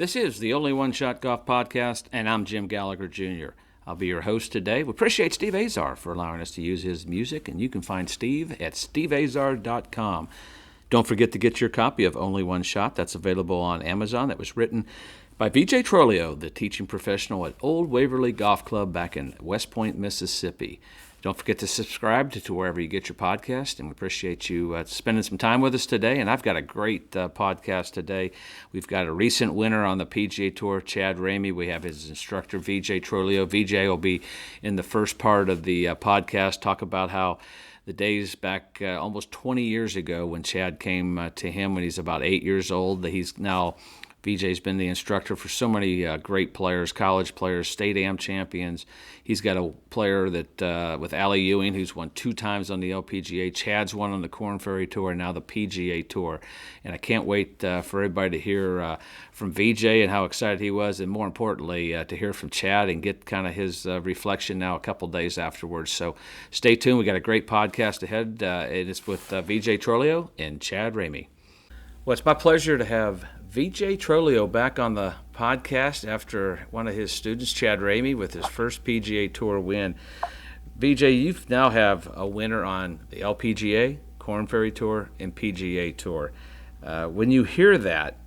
This is the Only One Shot Golf Podcast, and I'm Jim Gallagher Jr. I'll be your host today. We appreciate Steve Azar for allowing us to use his music, and you can find Steve at steveazar.com. Don't forget to get your copy of Only One Shot. That's available on Amazon. That was written by VJ Trolio, the teaching professional at Old Waverly Golf Club back in West Point, Mississippi. Don't forget to subscribe to wherever you get your podcast, and we appreciate you spending some time with us today. And I've got a great podcast today. We've got a recent winner on the PGA Tour, Chad Ramey. We have his instructor, VJ Trolio. VJ will be in the first part of the podcast, talk about how the days back almost 20 years ago when Chad came to him when he's about 8 years old. He's now VJ's been the instructor for so many great players, college players, state am champions. He's got a player that with Allie Ewing, who's won 2 times on the LPGA. Chad's won on the Korn Ferry Tour, and now the PGA Tour. And I can't wait for everybody to hear from VJ and how excited he was, and more importantly, to hear from Chad and get kind of his reflection now a couple days afterwards. So stay tuned. We got a great podcast ahead. It is with VJ Trolio and Chad Ramey. Well, it's my pleasure to have VJ Trolio back on the podcast after one of his students, Chad Ramey, with his first PGA Tour win. VJ, you now have a winner on the LPGA, Korn Ferry Tour, and PGA Tour. When you hear that,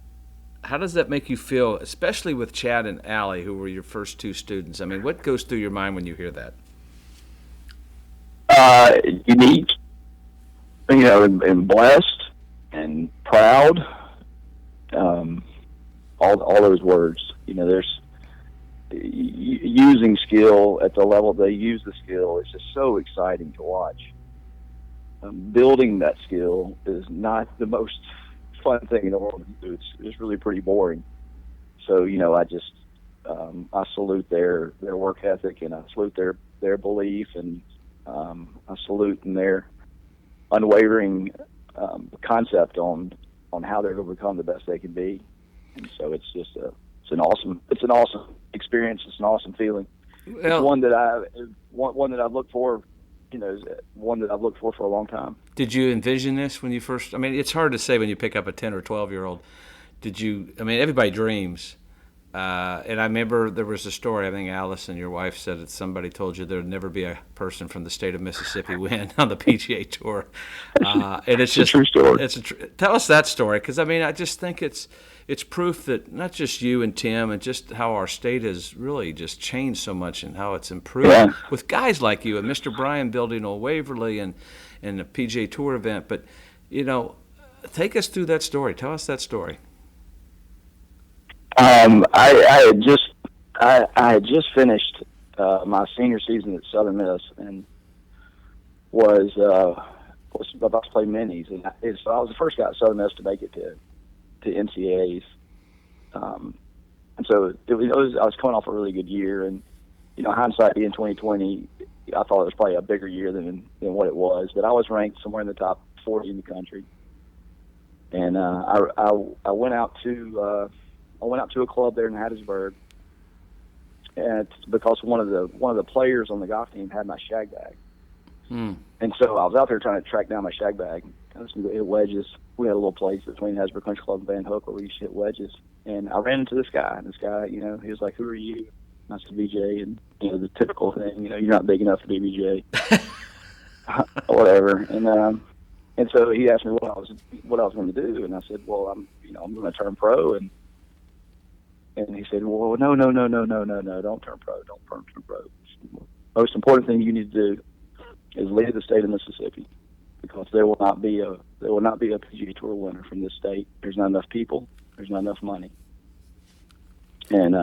how does that make you feel, especially with Chad and Allie, who were your first 2 students? I mean, what goes through your mind when you hear that? Unique, and blessed and proud. All those words, there's using skill at the level they use the skill is just so exciting to watch. Building that skill is not the most fun thing in the world to do. It's really pretty boring. So, I salute their work ethic, and I salute their belief, and I salute in their unwavering concept on how they're going to become the best they can be. And so it's just it's an awesome experience. It's an awesome feeling. Well, it's one that I've looked for, one that I've looked for a long time. Did you envision this when you first? I mean, it's hard to say when you pick up a 10 or 12-year-old. Did you? I mean, everybody dreams. And I remember there was a story, I think Allison, your wife, said that somebody told you there would never be a person from the state of Mississippi win on the PGA Tour. And it's just a true story. Tell us that story, because, I mean, I just think it's proof that not just you and Tim, and just how our state has really just changed so much and how it's improved with guys like you and Mr. Bryan building Old Waverly and the PGA Tour event. But, take us through that story. Tell us that story. I had just finished my senior season at Southern Miss, and was about to play minis, and so I was the first guy at Southern Miss to make it to NCAAs. And so I was coming off a really good year, and hindsight being 2020, I thought it was probably a bigger year than what it was, but I was ranked somewhere in the top 40 in the country, and I went out to a club there in Hattiesburg, and it's because one of the players on the golf team had my shag bag. And so I was out there trying to track down my shag bag. I was going to hit wedges. We had a little place between Hattiesburg Country Club and Van Hook where we used to hit wedges. And I ran into this guy, and this guy, he was like, "Who are you?" And I said, "VJ," and the typical thing, you're not big enough to be VJ, whatever. And so he asked me what I was going to do, and I said, "Well, I'm going to turn pro." And he said, "Well, no, don't turn pro. Don't turn pro. Most important thing you need to do is lead the state of Mississippi, because there will not be a PGA Tour winner from this state. There's not enough people. There's not enough money." And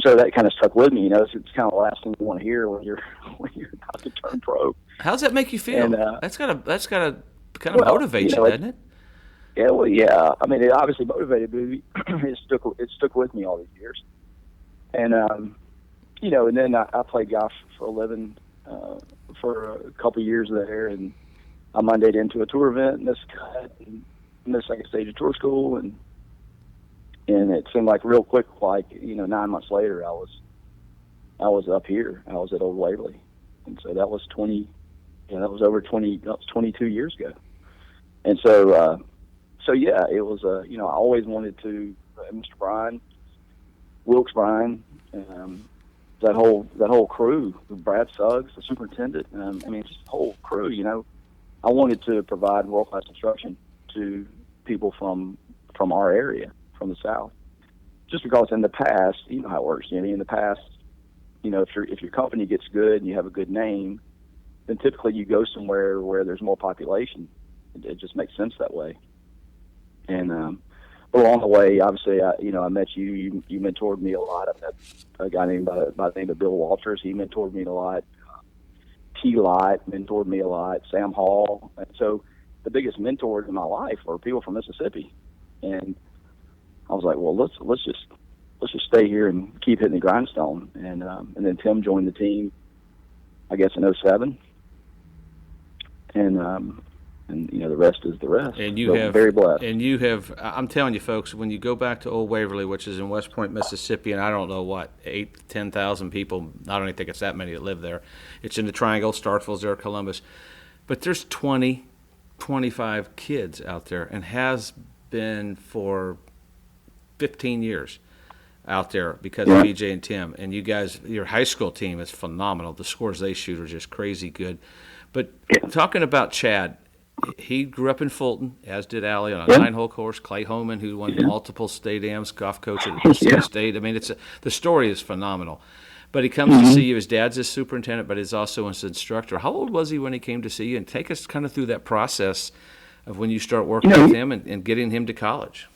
so that kind of stuck with me. It's kind of the last thing you want to hear when you're about to turn pro. How does that make you feel? And, that's gotta kind of motivate you, doesn't it? Yeah, well, yeah. I mean, it obviously motivated me. It stuck with me all these years. And, and then I played golf for a living for a couple of years there, and I Mondayed into a tour event, missed second stage of tour school, and it seemed like real quick, 9 months later, I was up here. I was at Old Waverly, and so that was 22 years ago. And so yeah, it was I always wanted to Mr. Bryan, Wilkes Bryan, that whole crew, Brad Suggs, the superintendent. Just the whole crew. I wanted to provide world-class instruction to people from our area, from the South. Just because in the past, you know how it works, Jimmy. In the past, if your company gets good and you have a good name, then typically you go somewhere where there's more population. It just makes sense that way. And but along the way, obviously, I met you. You mentored me a lot. I met a guy named by the name of Bill Walters. He mentored me a lot. T. Lott mentored me a lot. Sam Hall. And so the biggest mentors in my life were people from Mississippi. And I was like, well, let's just stay here and keep hitting the grindstone. And then Tim joined the team, I guess, in 07. And the rest is the rest. And very blessed. And you have, I'm telling you, folks, when you go back to Old Waverly, which is in West Point, Mississippi, and I don't know what, 8,000 to 10,000 people. I don't even think it's that many that live there. It's in the Triangle. Starkville's there, Columbus, but there's 20, 25 kids out there, and has been for 15 years out there because of BJ and Tim. And you guys, your high school team is phenomenal. The scores they shoot are just crazy good. But talking about Chad, he grew up in Fulton, as did Allie, on a 9-hole course. Clay Homan, who won multiple state AMs, golf coach at Mississippi State. The story is phenomenal. But he comes to see you. His dad's his superintendent, but he's also his instructor. How old was he when he came to see you? And take us kind of through that process of when you start working with him and getting him to college.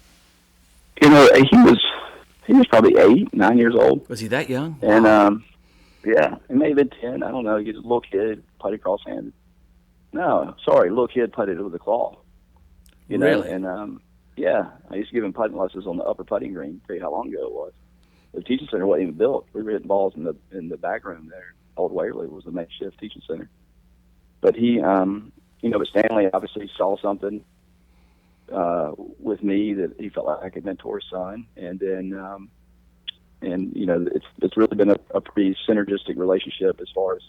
He was probably 8, 9 years old. Was he that young? And he may have been 10. I don't know. He was a little kid, putted cross-handed. No, sorry, little kid putted with a claw. Really? And I used to give him putting lessons on the upper putting green. Tell you how long ago it was. The teaching center wasn't even built. We were hitting balls in the back room there. Old Waverly was the makeshift teaching center. But he, but Stanley obviously saw something with me that he felt like I could mentor his son, and then it's really been a pretty synergistic relationship as far as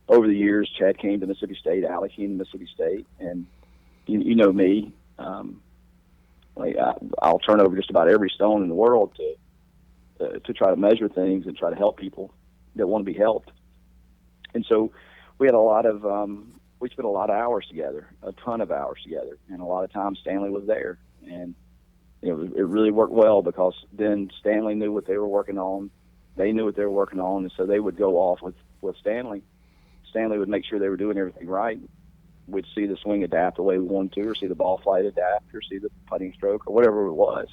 over the years. Chad came to Mississippi State, Allie came to Mississippi State, and you know me, I'll turn over just about every stone in the world to try to measure things and try to help people that want to be helped. And so we had we spent a lot of hours together, a ton of hours together, and a lot of times Stanley was there, and it really worked well because then Stanley knew what they were working on, they knew what they were working on, and so they would go off with Stanley. Stanley would make sure they were doing everything right. We'd see the swing adapt the way we wanted to, or see the ball flight adapt, or see the putting stroke, or whatever it was.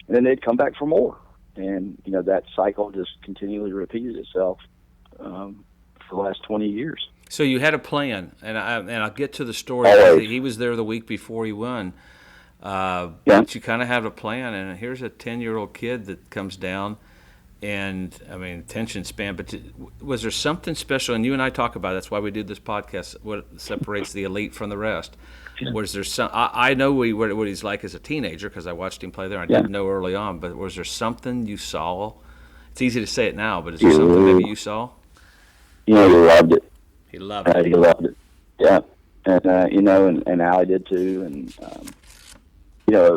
And then they'd come back for more, and that cycle just continually repeated itself for the last 20 years. So you had a plan, and I'll get to the story. Always. He was there the week before he won. But you kind of have a plan, and here's a 10-year-old kid that comes down, and attention span. But was there something special? And you and I talk about it, that's why we did this podcast. What separates the elite from the rest? Was there some? I know what he's like as a teenager because I watched him play there. I didn't know early on, but was there something you saw? It's easy to say it now, but is there something maybe you saw? He loved it. He loved it. He loved it. Yeah, and and Allie did too, and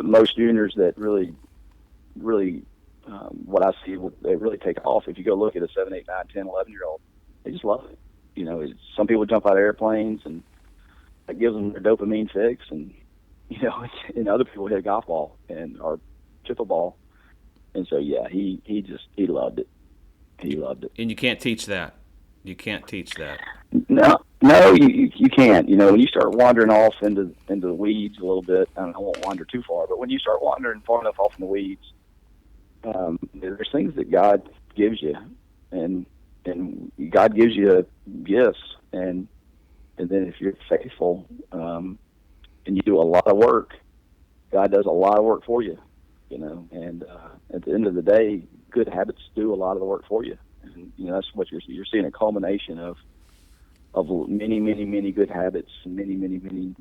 most juniors that really, what I see, they really take off. If you go look at a 7, 8, 9, 10, 11-year-old, they just love it. Some people jump out of airplanes, and that gives them their dopamine fix, and and other people hit a golf ball or chip a ball, and so he loved it. He loved it. And you can't teach that. You can't teach that. No, you can't. When you start wandering off into the weeds a little bit, I won't wander too far, but when you start wandering far enough off in the weeds, there's things that God gives you, and God gives you gifts, and then if you're faithful, and you do a lot of work, God does a lot of work for you, and at the end of the day, good habits do a lot of the work for you. And that's what you're seeing, a culmination of many, many, many good habits and many, many, many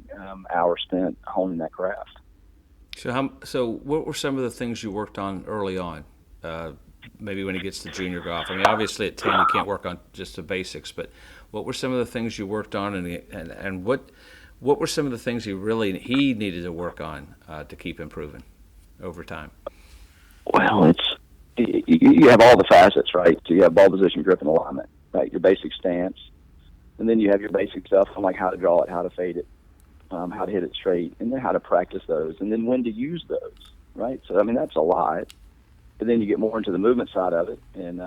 hours spent honing that craft. So what were some of the things you worked on early on? Maybe when he gets to junior golf. Obviously at 10 you can't work on just the basics, but what were some of the things you worked on, and what were some of the things he needed to work on to keep improving over time? Well, you have all the facets, right? So you have ball position, grip, and alignment, right? Your basic stance, and then you have your basic stuff on like how to draw it, how to fade it, how to hit it straight, and then how to practice those, and then when to use those, right? So I mean that's a lot. But then you get more into the movement side of it, and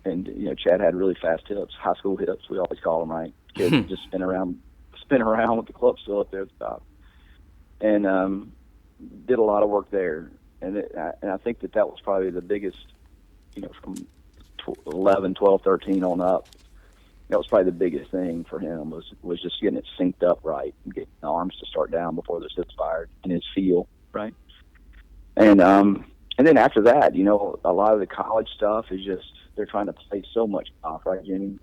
you know Chad had really fast hips, high school hips we always call them, right? Kids just spin around with the club still up there at the top, and did a lot of work there, and I think that was probably the biggest, you know, from 11, 12, 13 on up. That was probably the biggest thing for him was just getting it synced up right and getting the arms to start down before the hips fired and his feel right. And then after that, you know, a lot of the college stuff is just they're trying to play so much golf, right, Jimmy?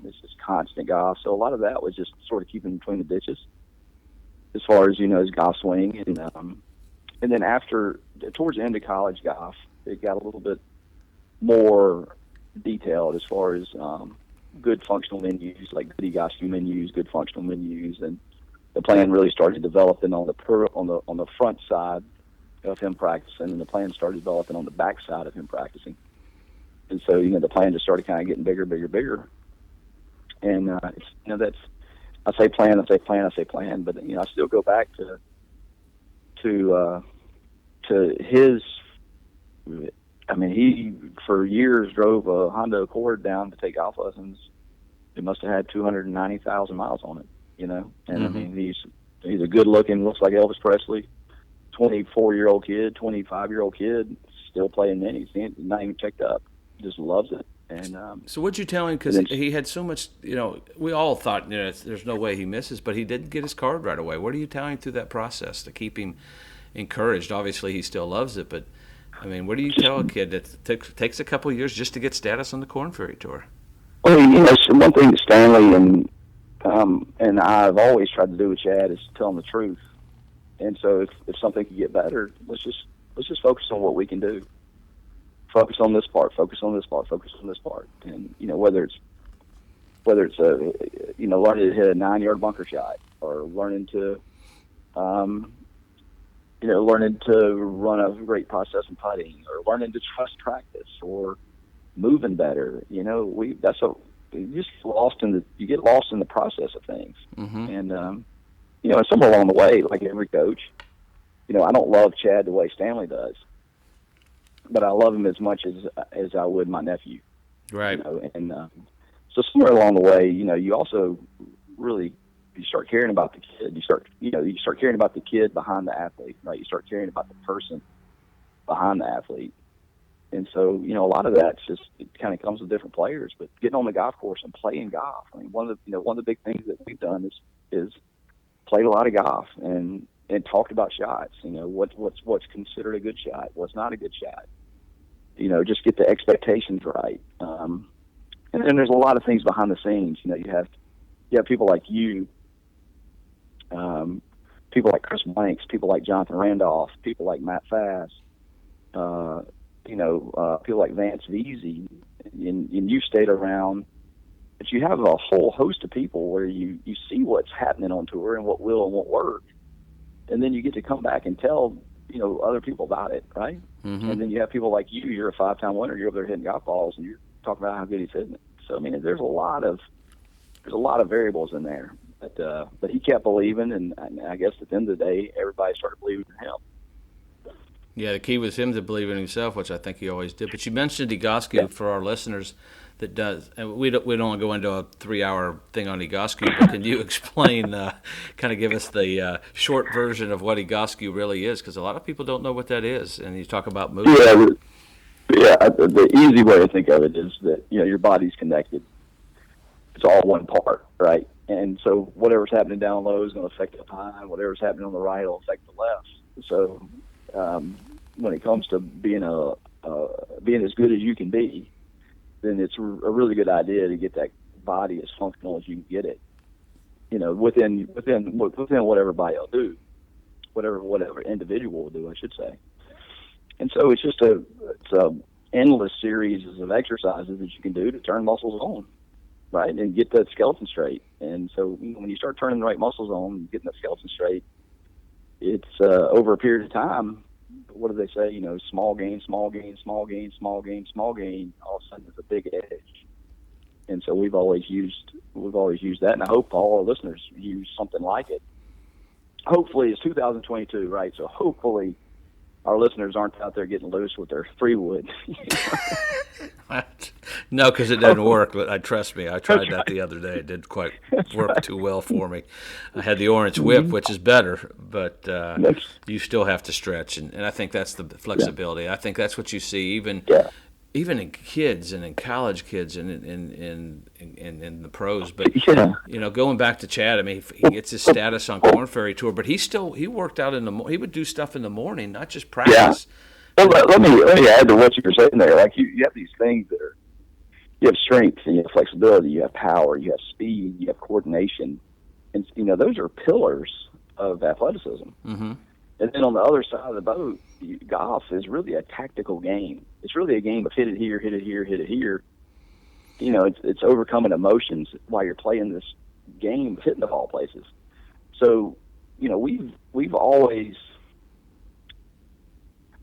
It's just constant golf. So a lot of that was just sort of keeping between the ditches as far as, you know, his golf swing. And then towards the end of college golf, it got a little bit more detailed as far as good functional menus, like good Egoscue menus, good functional menus, and the plan really started developing on the front side of him practicing, and the plan started developing on the back side of him practicing. And so, you know, the plan just started kind of getting bigger. And it's, you know, that's I say plan, but you know, I still go back to his. I mean, he for years drove a Honda Accord down to take golf lessons. It must have had 290,000 miles on it, you know. And I mean, he's a good looking, looks like Elvis Presley, 24-year-old kid, 25-year-old kid, still playing minis. He's not even checked up, just loves it. And so what'd you tell him? Because he had so much, you know, we all thought, you know, there's no way he misses, but he didn't get his card right away. What are you telling him through that process to keep him encouraged? Obviously, he still loves it, but I mean, what do you tell a kid that takes a couple of years just to get status on the Korn Ferry Tour? Well, you know, one thing that Stanley and I've always tried to do with Chad is tell him the truth. And so if something can get better, let's just focus on what we can do. Focus on this part. Focus on this part. Focus on this part. And you know, whether it's learning to hit a 9-yard bunker shot, or learning to run a great process in putting, or learning to trust practice, or moving better. You know, you get lost in the process of things. And you know, somewhere along the way, like every coach, you know, I don't love Chad the way Stanley does, but I love him as much as I would my nephew. Right. You know? And so somewhere along the way, you know, you also really you start caring about the kid. You start caring about the kid behind the athlete, right? You start caring about the person behind the athlete. And so, you know, a lot of that it kind of comes with different players, but getting on the golf course and playing golf. I mean, one of the big things that we've done is played a lot of golf and talked about shots. You know, what's considered a good shot, what's not a good shot. You know, just get the expectations right. And then there's a lot of things behind the scenes. You know, you have people like you, people like Chris Blanks, people like Jonathan Randolph, people like Matt Fass, people like Vance Veazey, and you stayed around. But you have a whole host of people where you see what's happening on tour and what will and won't work, and then you get to come back and tell, you know, other people about it, right? And then you have people like you. You're a 5-time winner. You're over there hitting golf balls, and you're talking about how good he's hitting it. So I mean, there's a lot of variables in there. But he kept believing, and I guess at the end of the day, everybody started believing in him. Yeah, the key was him to believe in himself, which I think he always did. But you mentioned Egoscue for our listeners that does, and we don't want to go into a 3-hour thing on Egoscue, but can you explain, kind of give us the short version of what Egoscue really is? Because a lot of people don't know what that is, and you talk about movement. Yeah, the easy way to think of it is that, you know, your body's connected. It's all one part, right? And so whatever's happening down low is going to affect the high, and whatever's happening on the right will affect the left. So when it comes to being as good as you can be, then it's a really good idea to get that body as functional as you can get it. You know, within whatever body will do, whatever individual will do, I should say. And so it's just it's a endless series of exercises that you can do to turn muscles on, right, and get that skeleton straight. And so when you start turning the right muscles on, getting that skeleton straight, it's over a period of time. what do they say? You know, small gain, small gain, small gain, small gain, small gain. All of a sudden, it's a big edge. And so we've always used that, and I hope all our listeners use something like it. Hopefully, it's 2022, right? So hopefully, our listeners aren't out there getting loose with their free wood. No, because it doesn't work. But trust me, I tried that the other day. It didn't quite work too well for me. I had the orange whip, which is better, but you still have to stretch, and I think that's the flexibility. I think that's what you see even in kids and in college kids and in the pros. But going back to Chad, I mean, he gets his status on Korn Ferry Tour, but he worked out he would do stuff in the morning, not just practice. Yeah. Well, let me add to what you were saying there. Like you have these things that are, you have strength and you have flexibility, you have power, you have speed, you have coordination, and those are pillars of athleticism. Mm-hmm. And then on the other side of the boat, golf is really a tactical game. It's really a game of hit it here, hit it here, hit it here. It's overcoming emotions while you're playing this game of hitting the ball places. So, we've always,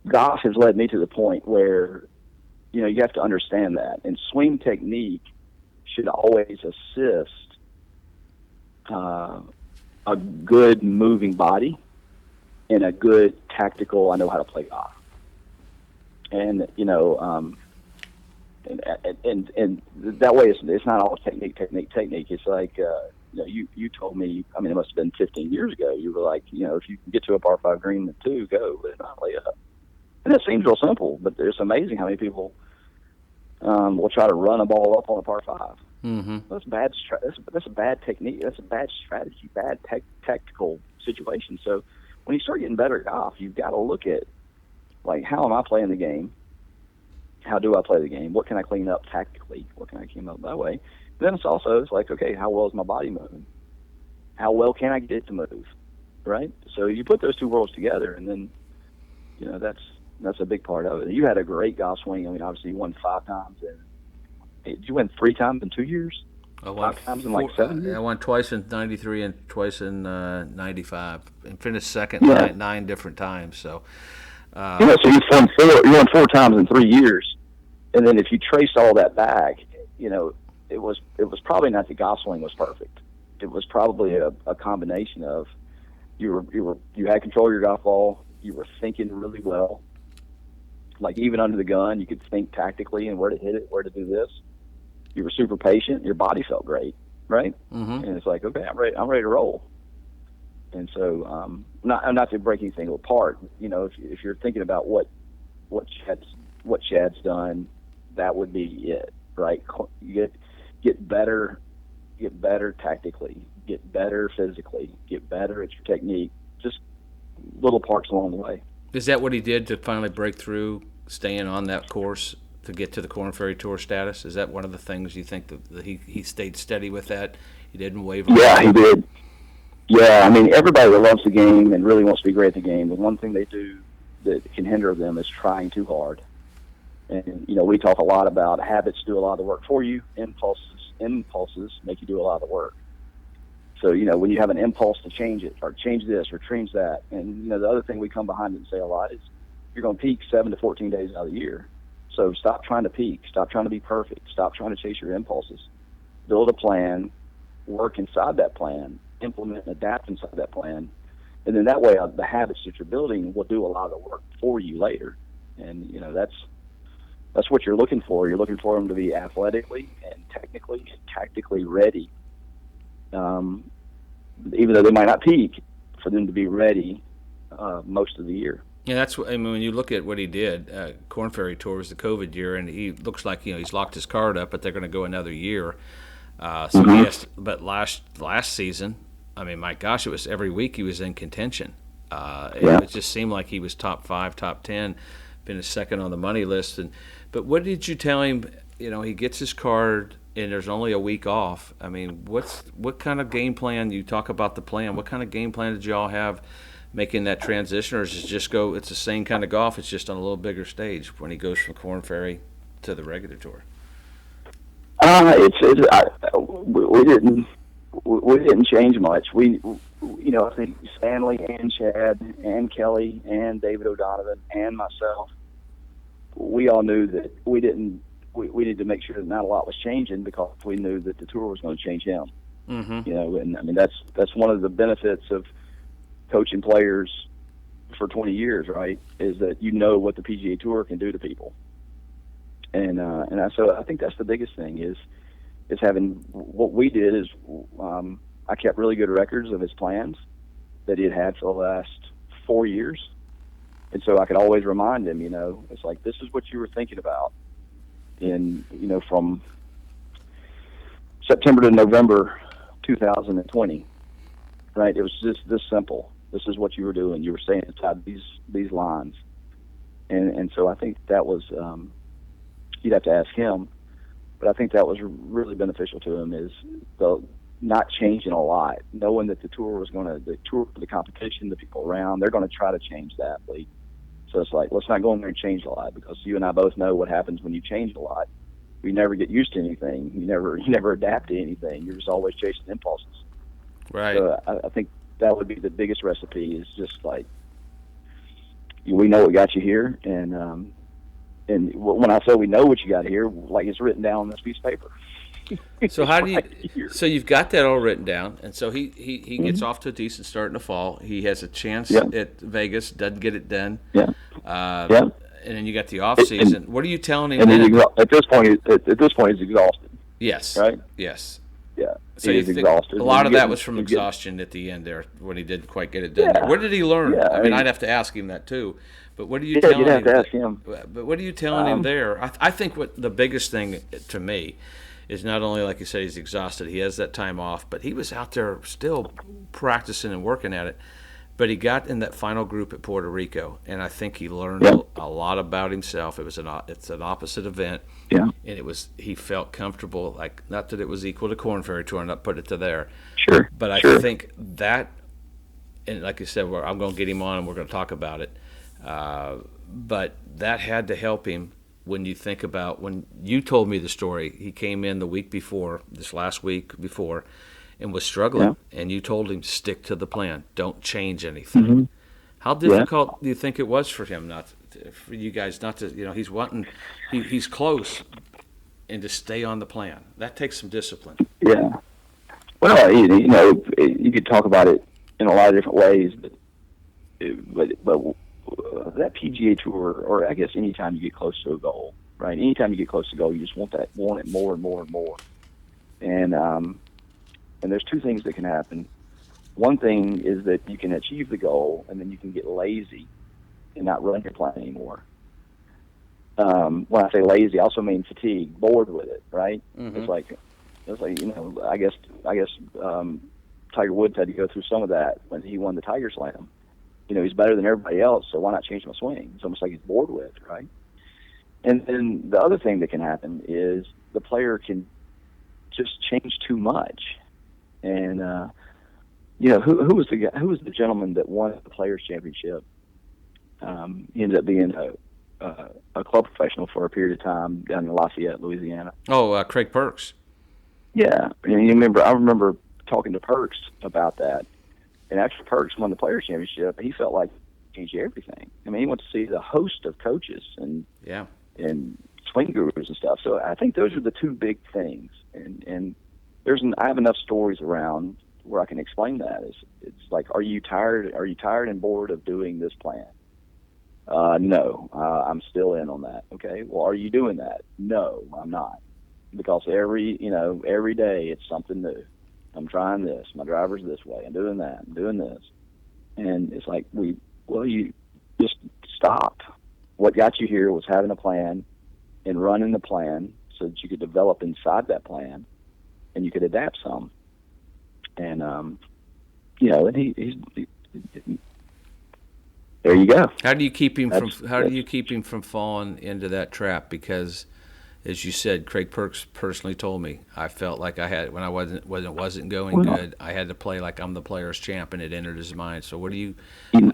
golf has led me to the point where, you have to understand that. And swing technique should always assist a good moving body and a good tactical, I know how to play golf. And, and that way it's not all technique. It's like, you told me, I mean, it must have been 15 years ago. You were like, if you can get to a par 5 green with 2, go, but not lay up. And it seems real simple, but it's amazing how many people will try to run a ball up on a par 5. Mm-hmm. That's bad. That's a bad technique. That's a bad strategy, bad tactical situation. So when you start getting better at golf, you've got to look at, like, how am I playing the game? How do I play the game? What can I clean up tactically? What can I clean up that way? Then it's like, okay, how well is my body moving? How well can I get it to move? Right? So you put those two worlds together, and then, that's a big part of it. You had a great golf swing. I mean, obviously you won 5 times. Did you win 3 times in 2 years? I won 5 times in like 7 years? I won twice in 93 and twice in 95, and finished second 9 different times. So, so you won 4 times in 3 years, and then if you trace all that back, it was probably not the golf swing was perfect. It was probably a combination of you had control of your golf ball, you were thinking really well. Like, even under the gun, you could think tactically and where to hit it, where to do this. You were super patient. Your body felt great, right? Mm-hmm. And it's like, okay, I'm ready to roll. And so, not to break anything apart. If you're thinking about what Chad's done, that would be it, right? You get better tactically, get better physically, get better at your technique. Just little parts along the way. Is that what he did to finally break through, staying on that course to get to the Korn Ferry Tour status? Is that one of the things you think that he stayed steady with that? He didn't waver? Yeah, he did. Yeah, I mean, everybody that loves the game and really wants to be great at the game, the one thing they do that can hinder them is trying too hard. And, we talk a lot about habits do a lot of the work for you. Impulses make you do a lot of the work. So, when you have an impulse to change it or change this or change that, and, the other thing we come behind it and say a lot is you're going to peak 7 to 14 days out of the year. So stop trying to peak. Stop trying to be perfect. Stop trying to chase your impulses. Build a plan, work inside that plan, implement and adapt inside that plan. And then that way the habits that you're building will do a lot of the work for you later. And, that's what you're looking for. You're looking for them to be athletically and technically and tactically ready. Even though they might not peak, for them to be ready most of the year. Yeah, when you look at what he did, Korn Ferry Tour was the COVID year, and he looks like he's locked his card up, but they're going to go another year. But last season, I mean, my gosh, it was every week he was in contention. It just seemed like he was top 5, top 10, been a second on the money list. But what did you tell him? He gets his card, and there's only a week off. I mean, what kind of game plan? You talk about the plan. What kind of game plan did you all have making that transition, or is it just it's the same kind of golf? It's just on a little bigger stage when he goes from Korn Ferry to the regular tour. We didn't change much. I think Stanley and Chad and Kelly and David O'Donovan and myself, we all knew that we needed to make sure that not a lot was changing, because we knew that the tour was going to change him. Mm-hmm. And I mean, that's one of the benefits of coaching players for 20 years, right? Is that what the PGA Tour can do to people. So I think that's the biggest thing is having, what we did is, I kept really good records of his plans that he had for the last 4 years. And so I could always remind him, it's like, this is what you were thinking about from September to November 2020, right? It was just this simple. This is what you were doing. You were staying inside these lines. And so I think that was, you'd have to ask him, but I think that was really beneficial to him, is the not changing a lot, knowing that the competition, the people around, they're going to try to change that, Lee. So it's like, let's not go in there and change a lot, because you and I both know what happens when you change a lot. You never get used to anything. You never adapt to anything. You're just always chasing impulses. Right. So I think that would be the biggest recipe, is just like, we know what got you here, and when I say we know what you got here, like, it's written down on this piece of paper. So how do you? So you've got that all written down, and so he gets off to a decent start in the fall. He has a chance at Vegas, doesn't get it done. Yeah. And then you got the off season. What are you telling him? And at this point, he's exhausted. Yes. Right. Yes. Yeah. So he's exhausted. A lot of that was from exhaustion at the end there, when he didn't quite get it done. Yeah. Where did he learn? Yeah, I mean, I'd have to ask him that too. But what are you telling him? You'd have to ask him. But what are you telling him there? I think what the biggest thing to me is, not only, like you said, he's exhausted, he has that time off, but he was out there still practicing and working at it. But he got in that final group at Puerto Rico, and I think he learned a lot about himself. It's an opposite event, and he felt comfortable. Like, not that it was equal to Korn Ferry Tour, and not put it to there. Sure. But I think that, and like you said, I'm going to get him on, and we're going to talk about it. But that had to help him. When you think about, when you told me the story, he came in this last week before, and was struggling, and you told him, stick to the plan, don't change anything. Mm-hmm. How difficult do you think it was for him, for you guys not to, he's close, and to stay on the plan? That takes some discipline. Yeah. Well, you could talk about it in a lot of different ways, but that PGA Tour, or I guess anytime you get close to a goal, right? Anytime you get close to a goal, you just want it more and more and more. And there's two things that can happen. One thing is that you can achieve the goal, and then you can get lazy and not run your plan anymore. When I say lazy, I also mean fatigue, bored with it, right? Mm-hmm. It's like I guess Tiger Woods had to go through some of that when he won the Tiger Slam. He's better than everybody else, so why not change my swing? It's almost like he's bored with it, right? And then the other thing that can happen is the player can just change too much. And who was the gentleman that won the Players Championship? He ended up being a club professional for a period of time down in Lafayette, Louisiana. Oh, Craig Perks. Yeah, and I remember talking to Perks about that. And after Perks won the Players Championship, he felt like he changed everything. I mean, he went to see the host of coaches and swing gurus and stuff. So I think those are the two big things. And I have enough stories around where I can explain that. It's like, are you tired? Are you tired and bored of doing this plan? No, I'm still in on that. Okay. Well, are you doing that? No, I'm not, because every day it's something new. I'm trying this. My driver's this way. I'm doing that. I'm doing this. And it's like, you just stop. What got you here was having a plan and running the plan so that you could develop inside that plan and you could adapt some. And, and he's there you go. How do you keep him from falling into that trap? Because, as you said, Craig Perks personally told me, I felt like when I wasn't going good, I had to play like I'm the player's champ, and it entered his mind. So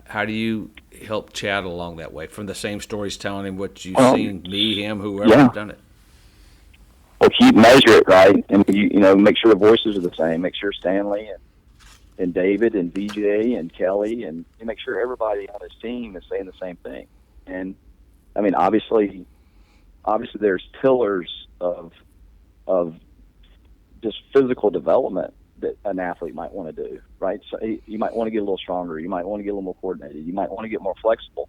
how do you help Chad along that way? From the same stories, telling him what you've seen, me, him, whoever's done it. Well, measure it, right? And make sure the voices are the same. Make sure Stanley David and VJ and Kelly, and you make sure everybody on his team is saying the same thing. And I mean, obviously there's pillars of just physical development that an athlete might want to do, right? So you might want to get a little stronger. You might want to get a little more coordinated. You might want to get more flexible.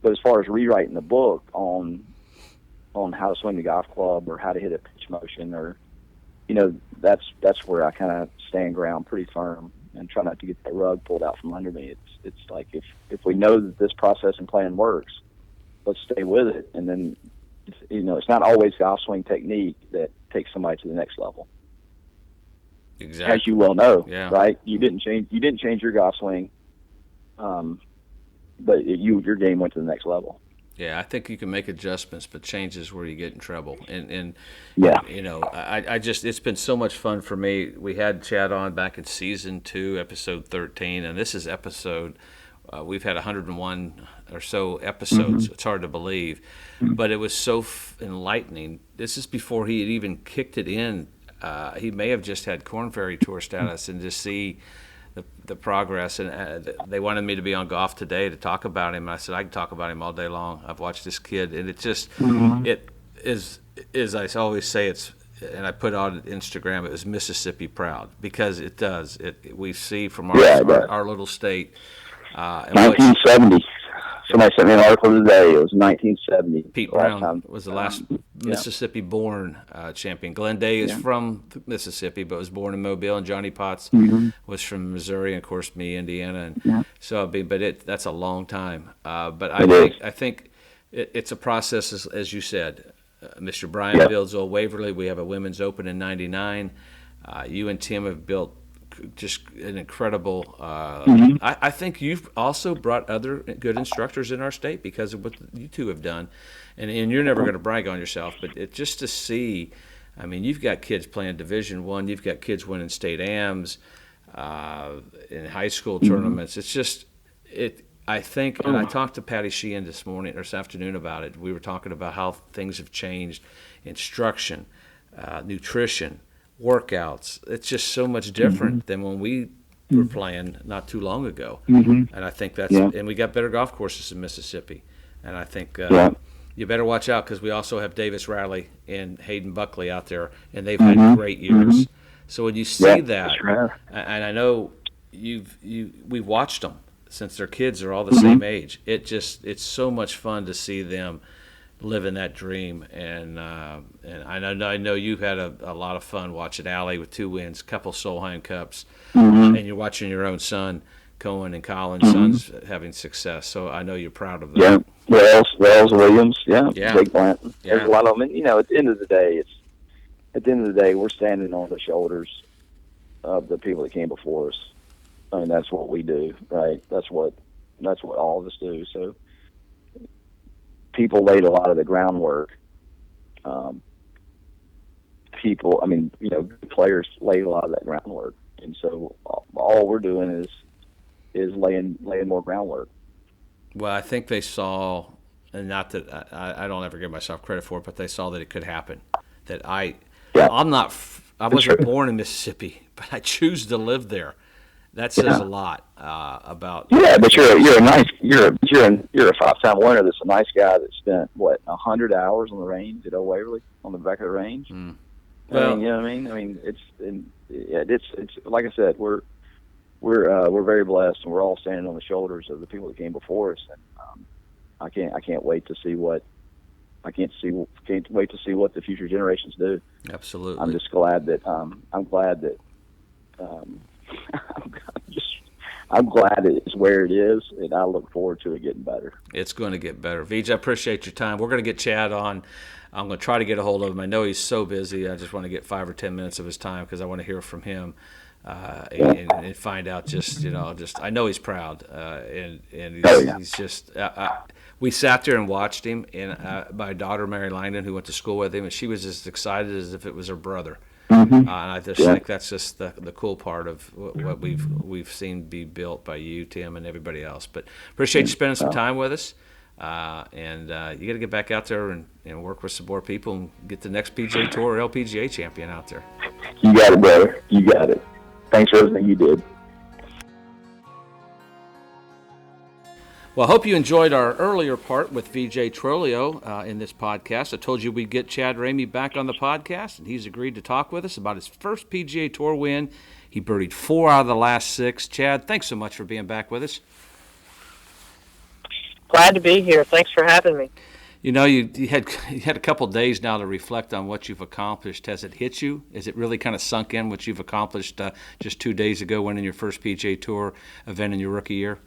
But as far as rewriting the book on how to swing the golf club or how to hit a pitch motion, or that's where I kind of stand ground pretty firm and try not to get the rug pulled out from under me. It's like if we know that this process and plan works, let's stay with it. And then it's not always golf swing technique that takes somebody to the next level. Exactly. As you well know, yeah. Right? You didn't change your golf swing, but your game went to the next level. Yeah, I think you can make adjustments, but changes where you get in trouble. And yeah, I just, it's been so much fun for me. We had Chad on back in season 2, episode 13, and this is episode. We've had 101 or so episodes. Mm-hmm. It's hard to believe, but it was so enlightening. This is before he had even kicked it in. He may have just had Korn Ferry Tour status, and to see the progress. And they wanted me to be on Golf Today to talk about him. And I said, I can talk about him all day long. I've watched this kid, and it just it is I always say, and I put on Instagram, it was Mississippi proud, because it does. We see from our little state. 1970. Somebody sent me an article today. It was 1970. Pete Brown was the last Mississippi-born champion. Glenn Day is from Mississippi, but was born in Mobile, and Johnny Potts was from Missouri, and of course me, Indiana. And so, that's a long time. But I think it's a process, as you said. Mr. Brian builds Old Waverly. We have a Women's Open in '99. You and Tim have built just an incredible I think you've also brought other good instructors in our state because of what you two have done, and you're never going to brag on yourself, but just to see, I mean, you've got kids playing Division I, you've got kids winning state AMs in high school tournaments. It's just I think, and I talked to Patty Sheehan this afternoon about it. We were talking about how things have changed, instruction, nutrition, workouts. It's just so much different than when we were playing not too long ago. And I think that's and we got better golf courses in Mississippi. And I think you better watch out, because we also have Davis Riley and Hayden Buckley out there, and they've had great years. So when you see that, and I know we've watched them since their kids are all the same age. It's so much fun to see them living that dream, and I know you've had a lot of fun watching Allie with 2 wins, couple Solheim Cups, and you're watching your own son, Cohen, and Colin's sons having success. So I know you're proud of that. Yeah, Wells, Williams, Jake Blanton. There's a lot of them. And, at the end of the day, we're standing on the shoulders of the people that came before us. I mean, that's what we do, right? That's what all of us do. So people laid a lot of the groundwork. Players laid a lot of that groundwork, and so all we're doing is laying more groundwork. Well, I think they saw, and not that I don't ever give myself credit for it, but they saw that it could happen. That I wasn't born in Mississippi, but I choose to live there. That says a lot about. Yeah, but you're a 5-time winner. That's a nice guy that spent 100 hours on the range at Old Waverly, on the back of the range. Well, you know what I mean? I mean, it's like I said, we're very blessed, and we're all standing on the shoulders of the people that came before us, and I can't wait to see what the future generations do. Absolutely. I'm just glad that I'm glad it's where it is, and I look forward to it getting better. It's going to get better. VJ, I appreciate your time. We're going to get Chad on. I'm going to try to get a hold of him. I know he's so busy. I just want to get 5 or 10 minutes of his time, because I want to hear from him and find out I know he's proud, and he's just we sat there and watched him, and my daughter Mary Langdon, who went to school with him, and she was as excited as if it was her brother. And I just think that's just the cool part of what we've seen be built by you, Tim, and everybody else. But appreciate you spending some time with us. And you got to get back out there and work with some more people and get the next PGA Tour or LPGA champion out there. You got it, brother. You got it. Thanks for everything you did. Well, I hope you enjoyed our earlier part with VJ Trolio in this podcast. I told you we'd get Chad Ramey back on the podcast, and he's agreed to talk with us about his first PGA Tour win. He birdied 4 out of the last 6. Chad, thanks so much for being back with us. Glad to be here. Thanks for having me. You know, you had a couple days now to reflect on what you've accomplished. Has it hit you? Has it really kind of sunk in what you've accomplished just 2 days ago, winning your first PGA Tour event in your rookie year?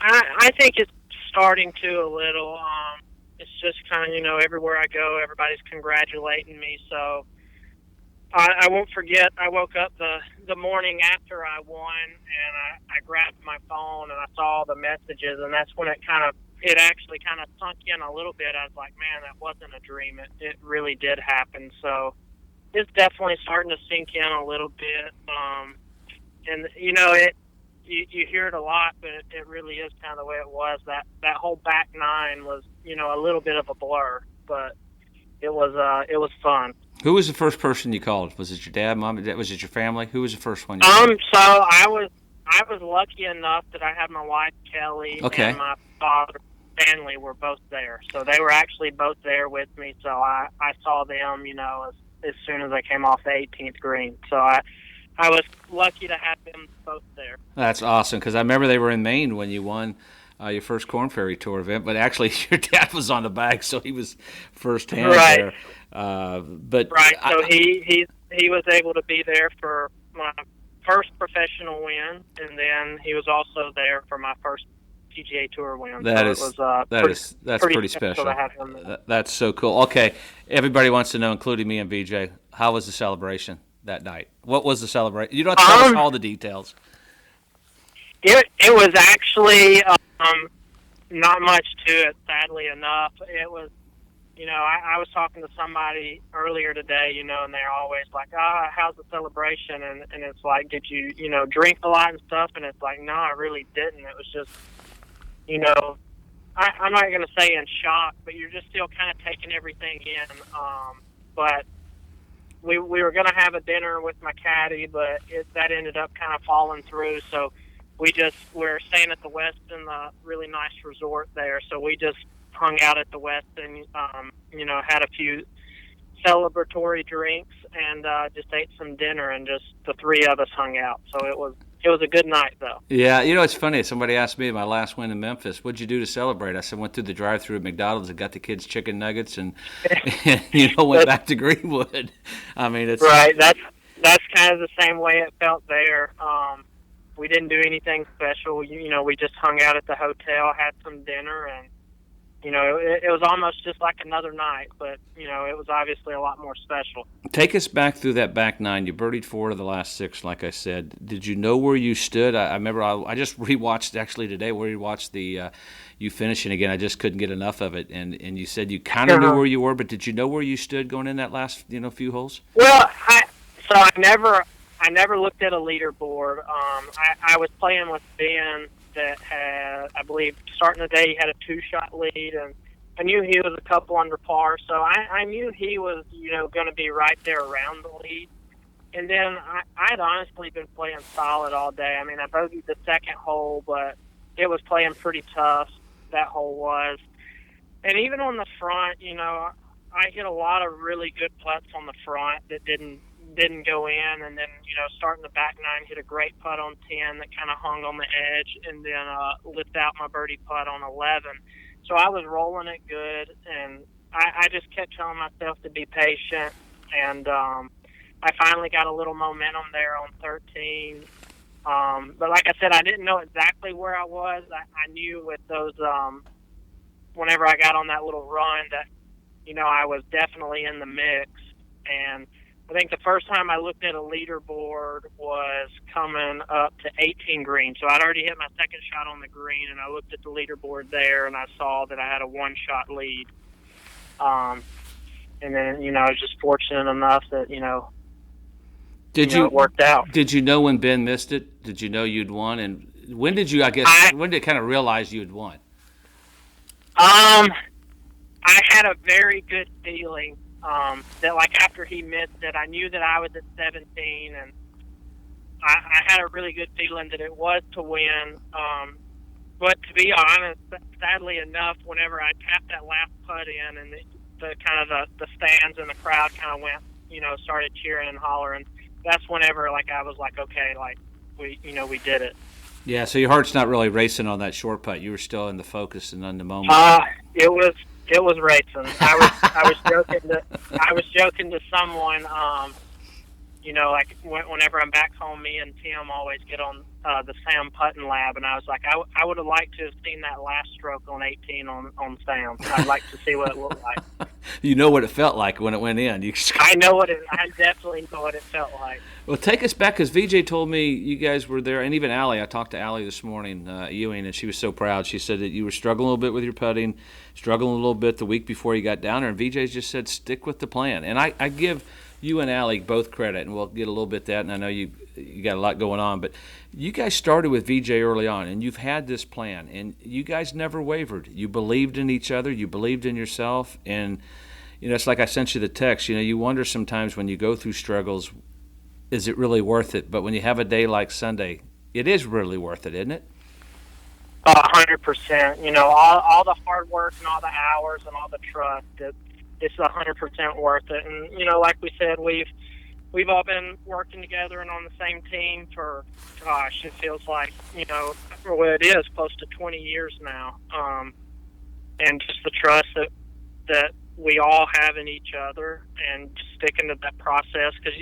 I think it's starting to a little. It's just kind of, everywhere I go, everybody's congratulating me. So I won't forget. I woke up the morning after I won, and I grabbed my phone and I saw the messages, and that's when it actually kind of sunk in a little bit. I was like, man, that wasn't a dream. It really did happen. So it's definitely starting to sink in a little bit. And you hear it a lot, but it really is kind of the way it was. That whole back 9 was, a little bit of a blur, but it was fun. Who was the first person you called? Was it your dad, mom? Was it your family? Who was the first one? So I was lucky enough that I had my wife Kelly and my father Stanley were both there. So they were actually both there with me. So I saw them, as soon as I came off the 18th green. So I was lucky to have them both there. That's awesome, because I remember they were in Maine when you won your first Korn Ferry Tour event, but actually your dad was on the bag, so he was firsthand there. So he was able to be there for my first professional win, and then he was also there for my first PGA Tour win. That's pretty special. To have him there. That's so cool. Okay, everybody wants to know, including me and VJ, how was the celebration that night? What was the celebration? You don't have to tell us all the details. It was actually not much to it, sadly enough. It was, I was talking to somebody earlier today, and they're always like, how's the celebration? And it's like, did you, drink a lot and stuff? And it's like, no, I really didn't. It was just, I'm not going to say in shock, but you're just still kind of taking everything in. But we were going to have a dinner with my caddy, but that ended up kind of falling through. So we're staying at the West in the really nice resort there. So we just hung out at the West and, had a few celebratory drinks and just ate some dinner, and just the 3 of us hung out. So it was a good night, though. Yeah, it's funny. Somebody asked me my last win in Memphis, what'd you do to celebrate? I said, went through the drive-thru at McDonald's and got the kids chicken nuggets and went back to Greenwood. I mean, it's right. That's kind of the same way it felt there. We didn't do anything special. We just hung out at the hotel, had some dinner, and it was almost just like another night, but it was obviously a lot more special. Take us back through that back 9. You birdied 4 of the last 6, like I said. Did you know where you stood? I remember I just rewatched actually today where you watched the you finishing again. I just couldn't get enough of it, and you said you kind of knew where you were, but did you know where you stood going in that last few holes? Well, I never looked at a leaderboard. I was playing with Ben that had, I believe, starting the day he had a 2-shot lead, and I knew he was a couple under par, so I knew he was, going to be right there around the lead. And then I'd honestly been playing solid all day. I mean, I bogeyed the second hole, but it was playing pretty tough, that hole was. And even on the front, I hit a lot of really good putts on the front that didn't go in, and then starting the back 9, hit a great putt on 10 that kind of hung on the edge, and then lift out my birdie putt on 11. So I was rolling it good, and I just kept telling myself to be patient, and I finally got a little momentum there on 13. But like I said, I didn't know exactly where I was. I knew with those whenever I got on that little run that I was definitely in the mix. And I think the first time I looked at a leaderboard was coming up to 18 green. So I'd already hit my second shot on the green, and I looked at the leaderboard there, and I saw that I had a 1-shot lead. And then, I was just fortunate enough that, it worked out. Did you know when Ben missed it? Did you know you'd won? And when did you, when did you kind of realize you'd won? I had a very good feeling. That like after he missed it, I knew that I was at 17, and I had a really good feeling that it was to win. But to be honest, sadly enough, whenever I tapped that last putt in, and the kind of the stands and the crowd kind of went, started cheering and hollering, that's whenever like I was like, okay, like we did it. Yeah, so your heart's not really racing on that short putt. You were still in the focus and in the moment. It was racing. I was joking to someone. Like whenever I'm back home, me and Tim always get on the Sam putting lab, and I was like, I would have liked to have seen that last stroke on 18 on Sam. I'd like to see what it looked like. You know what it felt like when it went in. I definitely know what it felt like. Well, take us back, because VJ told me you guys were there, and even Allie. I talked to Allie this morning, Ewing, and she was so proud. She said that you were struggling a little bit with your putting, struggling a little bit the week before you got down there, and VJ just said, stick with the plan. And I give you and Allie both credit, and we'll get a little bit of that, and I know you got a lot going on, but you guys started with VJ early on, and you've had this plan, and you guys never wavered. You believed in each other, you believed in yourself, and it's like I sent you the text. You wonder sometimes when you go through struggles, is it really worth it? But when you have a day like Sunday, it is really worth it, isn't it? 100%. All the hard work and all the hours and all the trust, it's 100% worth it. And like we said, we've all been working together and on the same team for, gosh, it feels like it is close to 20 years now. And just the trust that we all have in each other, and just sticking to that process, because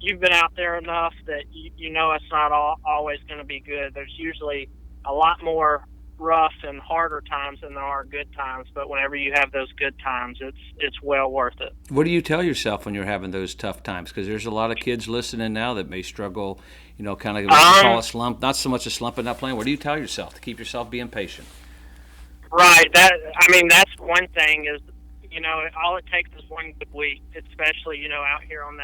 you've been out there enough that it's not always going to be good. There's usually a lot more rough and harder times than there are good times, but whenever you have those good times, it's well worth it. What do you tell yourself when you're having those tough times? Because there's a lot of kids listening now that may struggle, kind of what you call a slump, not so much a slump and not playing. What do you tell yourself to keep yourself being patient? Right. That's one thing is, all it takes is one good week, especially, out here on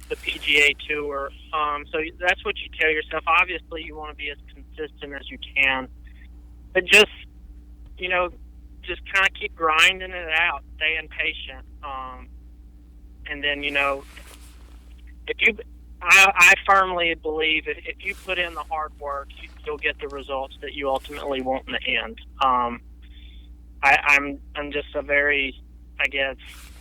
the PGA Tour. So that's what you tell yourself. Obviously, you want to be as consistent as you can, but just kind of keep grinding it out, staying patient. And then, I firmly believe if you put in the hard work, you'll get the results that you ultimately want in the end. I'm just a very, I guess,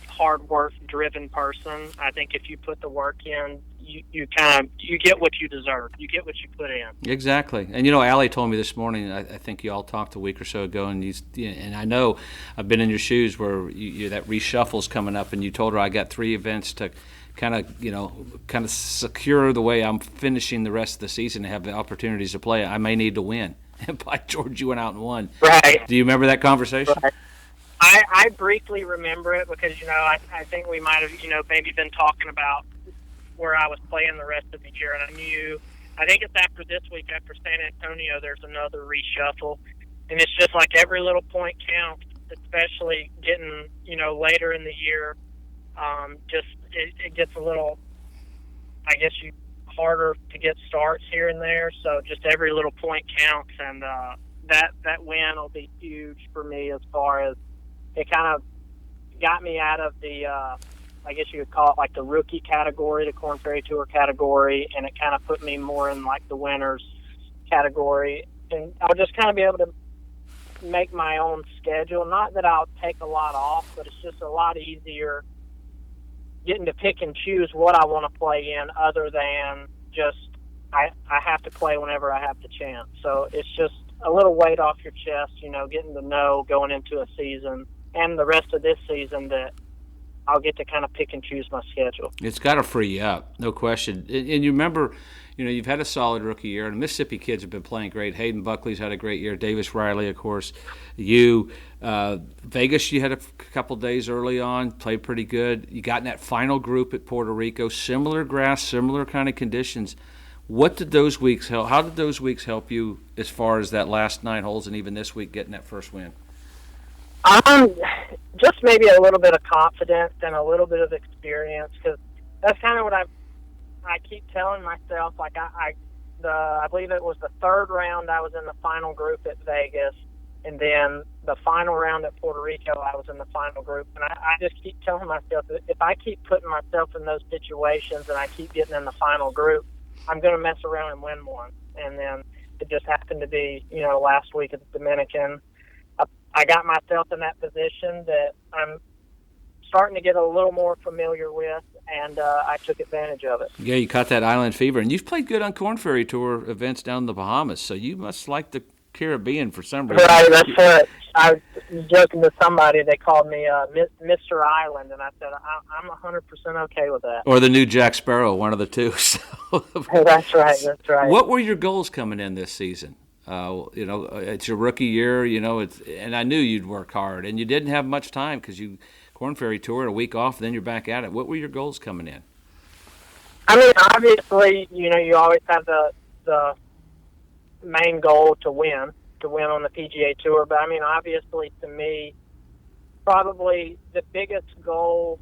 hard work driven person. I think if you put the work in, you get what you deserve. You get what you put in. Exactly. And Allie told me this morning, I think you all talked a week or so ago, and I know I've been in your shoes where that reshuffle's coming up, and you told her I got 3 events to kind of secure the way I'm finishing the rest of the season to have the opportunities to play. I may need to win. And by George, you went out and won. Right. Do you remember that conversation? Right. I briefly remember it because, I think we might have, maybe been talking about where I was playing the rest of the year. And I think it's after this week, after San Antonio, there's another reshuffle. And it's just like every little point counts, especially getting, later in the year. It gets a little, I guess, harder to get starts here and there. So just every little point counts. And that win will be huge for me as far as it kind of got me out of the, I guess you would call it like the rookie category, the Korn Ferry Tour category, and it kind of put me more in like the winners category. And I'll just kind of be able to make my own schedule. Not that I'll take a lot off, but it's just a lot easier getting to pick and choose what I want to play in other than just I have to play whenever I have the chance. So it's just a little weight off your chest, getting to know going into a season and the rest of this season that I'll get to kind of pick and choose my schedule. It's got to free you up, no question. And you remember, you've had a solid rookie year, and Mississippi kids have been playing great. Hayden Buckley's had a great year. Davis Riley, of course. Vegas, you had a couple days early on, played pretty good. You got in that final group at Puerto Rico, similar grass, similar kind of conditions. What did those weeks help? How did those weeks help you as far as that last 9 holes and even this week getting that first win? Just maybe a little bit of confidence and a little bit of experience, because that's kind of what I keep telling myself. Like I believe it was the 3rd round I was in the final group at Vegas, and then the final round at Puerto Rico I was in the final group. And I just keep telling myself that if I keep putting myself in those situations and I keep getting in the final group, I'm going to mess around and win one. And then it just happened to be, last week at the Dominican. I got myself in that position that I'm starting to get a little more familiar with, and I took advantage of it. Yeah, you caught that island fever, and you've played good on Korn Ferry Tour events down in the Bahamas, so you must like the Caribbean for some reason. Right, that's what I was joking to somebody. They called me Mr. Island, and I said I'm 100% okay with that. Or the new Jack Sparrow, one of the two. So. That's right. That's right. What were your goals coming in this season? It's your rookie year. And I knew you'd work hard, and you didn't have much time because you Korn Ferry Tour, a week off, then you're back at it. What were your goals coming in? I mean, obviously, you always have the main goal to win on the PGA Tour. But I mean, obviously, to me, probably the biggest goal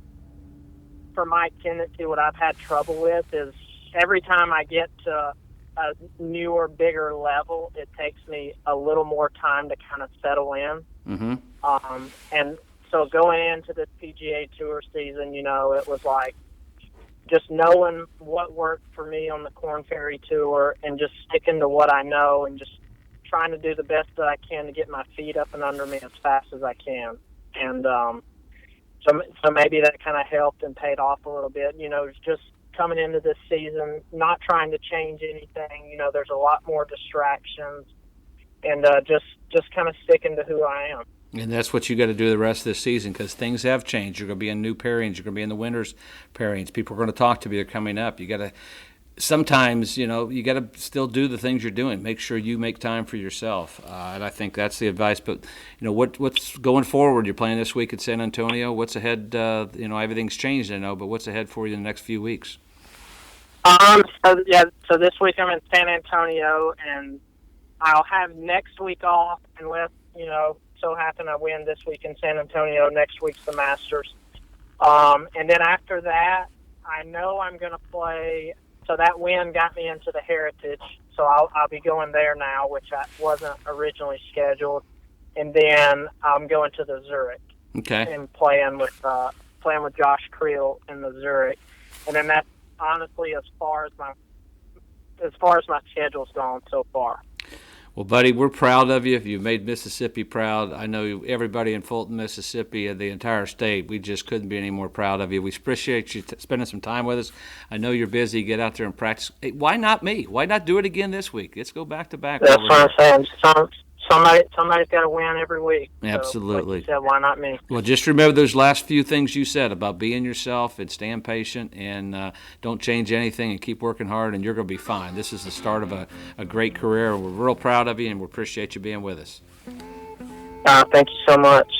for my tendency, what I've had trouble with, is every time I get to a newer, bigger level, it takes me a little more time to kind of settle in. Mm-hmm. And so going into this PGA Tour season, it was like just knowing what worked for me on the Korn Ferry Tour and just sticking to what I know and just trying to do the best that I can to get my feet up and under me as fast as I can. And so maybe that kind of helped and paid off a little bit. Just coming into this season, not trying to change anything. There's a lot more distractions, and just kind of sticking to who I am. And that's what you got to do the rest of this season because things have changed. You're going to be in new pairings. You're going to be in the winners pairings. People are going to talk to you. They're coming up. You got to sometimes, you got to still do the things you're doing. Make sure you make time for yourself. And I think that's the advice. But, what's going forward? You're playing this week at San Antonio. What's ahead? Everything's changed, I know, but what's ahead for you in the next few weeks? So this week I'm in San Antonio, and I'll have next week off unless, so happen I win this week in San Antonio. Next week's the Masters. And then after that, I know I'm going to play. So that win got me into the Heritage. So I'll be going there now, which I wasn't originally scheduled. And then I'm going to the Zurich. Okay. And playing with Josh Creel in the Zurich. And then that's honestly as far as my schedule's gone so far. Well, buddy, we're proud of you. You've made Mississippi proud. I know everybody in Fulton, Mississippi, and the entire state, we just couldn't be any more proud of you. We appreciate you spending some time with us. I know you're busy. Get out there and practice. Hey, why not me? Why not do it again this week? Let's go back to back. That's what I'm saying. Somebody's got to win every week. Absolutely. So, like you said, why not me? Well, just remember those last few things you said about being yourself and staying patient and don't change anything and keep working hard, and you're going to be fine. This is the start of a great career. We're real proud of you, and we appreciate you being with us. Thank you so much.